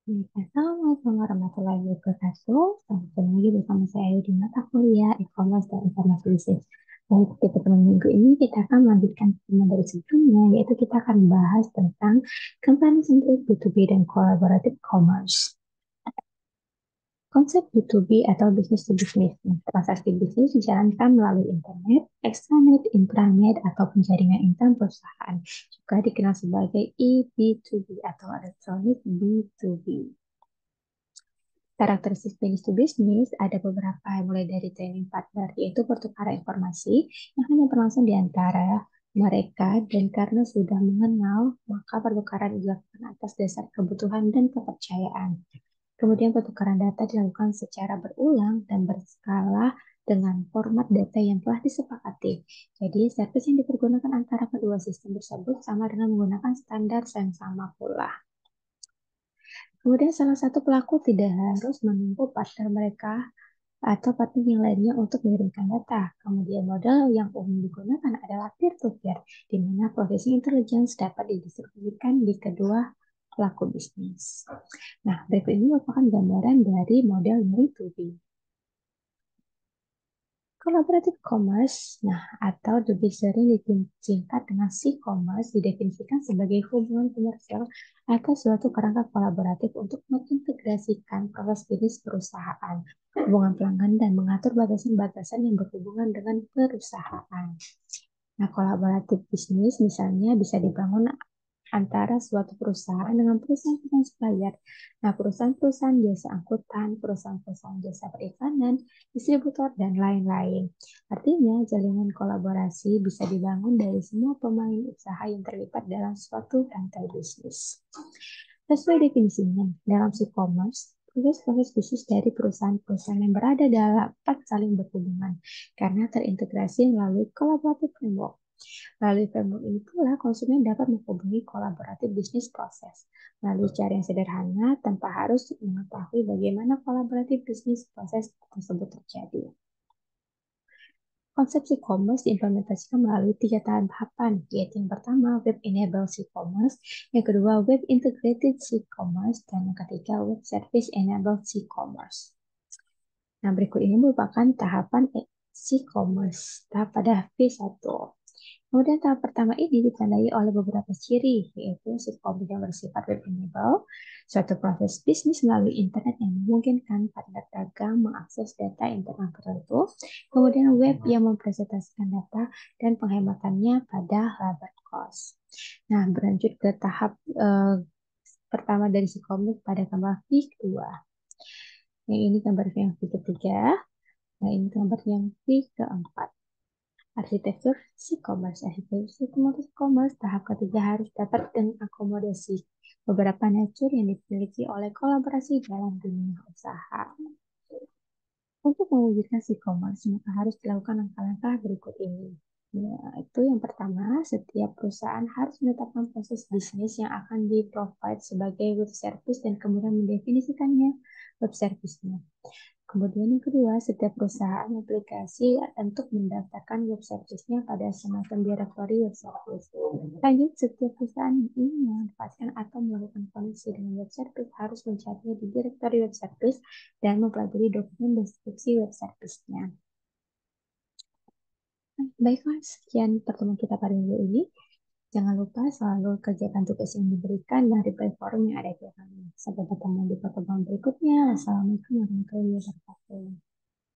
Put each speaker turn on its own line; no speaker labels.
Assalamualaikum warahmatullahi wabarakatuh. Selamat lagi bersama saya di mata kuliah e-commerce dan informasi bisnis. Baik, di pertemuan minggu ini kita akan melanjutkan pertemuan dari sebelumnya, yaitu kita akan bahas tentang company centric B2B dan collaborative commerce. Konsep B2B atau business to business. Transaksi bisnis dijalankan melalui internet, extranet, intranet, ataupun jaringan intern perusahaan. Juga dikenal sebagai e-B2B atau electronic B2B. Karakteristik bisnis to bisnis ada beberapa, mulai dari training partner, yaitu pertukaran informasi yang hanya berlangsung di antara mereka, dan karena sudah mengenal, maka pertukaran dilakukan atas dasar kebutuhan dan kepercayaan. Kemudian pertukaran data dilakukan secara berulang dan berskala dengan format data yang telah disepakati. Jadi, service yang dipergunakan antara kedua sistem tersebut sama dengan menggunakan standar yang sama pula. Kemudian salah satu pelaku tidak harus menunggu partner mereka atau partner yang lainnya untuk mengirimkan data. Kemudian model yang umum digunakan adalah peer-to-peer, di mana profesi intelligence dapat didistribusikan di kedua pelaku bisnis. Nah, berikut ini merupakan gambaran dari model B2B. Collaborative commerce, nah atau lebih sering disingkat dengan C-commerce, didefinisikan sebagai hubungan komersial atau suatu kerangka kolaboratif untuk mengintegrasikan proses bisnis perusahaan, hubungan pelanggan, dan mengatur batasan-batasan yang berhubungan dengan perusahaan. Nah, kolaboratif bisnis misalnya bisa dibangun antara suatu perusahaan dengan perusahaan-perusahaan supplier. Nah, perusahaan-perusahaan jasa angkutan, perusahaan-perusahaan jasa periklanan, distributor, dan lain-lain. Artinya, jalinan kolaborasi bisa dibangun dari semua pemain usaha yang terlibat dalam suatu rantai bisnis. Sesuai definisinya, dalam e-commerce, proses-proses bisnis dari perusahaan-perusahaan yang berada dapat saling berhubungan karena terintegrasi melalui collaborative framework. Melalui framework ini pula, konsumen dapat menghubungi kolaboratif bisnis proses melalui cara yang sederhana tanpa harus mengetahui bagaimana kolaboratif bisnis proses tersebut terjadi. Konsep e-commerce diimplementasikan melalui 3 tahapan, yaitu yang pertama, web-enabled e-commerce, yang kedua, web-integrated e-commerce, dan yang ketiga, web service-enabled e-commerce. Nah, berikut ini merupakan tahapan e-commerce, tahap pada V1. Kemudian tahap pertama ini ditandai oleh beberapa ciri, yaitu e-commerce yang bersifat web-enable, suatu proses bisnis melalui internet yang memungkinkan partner dagang mengakses data internal tertentu, kemudian web yang mempresentasikan data, dan penghematannya pada labor cost. Nah, berlanjut ke tahap pertama dari e-commerce pada gambar V2. Yang ini gambar yang V3. Nah, ini gambar yang V4. Arsitektur e-commerce tahap ketiga harus dapat mengakomodasi beberapa nature yang dimiliki oleh kolaborasi dalam dunia usaha. Untuk mewujudkan e-commerce, maka harus dilakukan langkah-langkah berikut ini. Itu yang pertama, setiap perusahaan harus menetapkan proses bisnis yang akan di-provide sebagai web service dan kemudian mendefinisikannya web service-nya. Kemudian yang kedua, setiap perusahaan aplikasi untuk mendaftarkan web service-nya pada semacam direktori web service. Lanjut, setiap perusahaan yang ingin memanfaatkan atau melakukan koneksi dengan web service harus mencarinya di direktori web service dan mempelajari dokumen deskripsi web service-nya. Baiklah, sekian pertemuan kita pada minggu ini. Jangan lupa selalu kerjakan tugas yang diberikan dan reply forum yang ada di dalamnya. Sampai bertemu di pertemuan berikutnya. Assalamualaikum warahmatullahi wabarakatuh.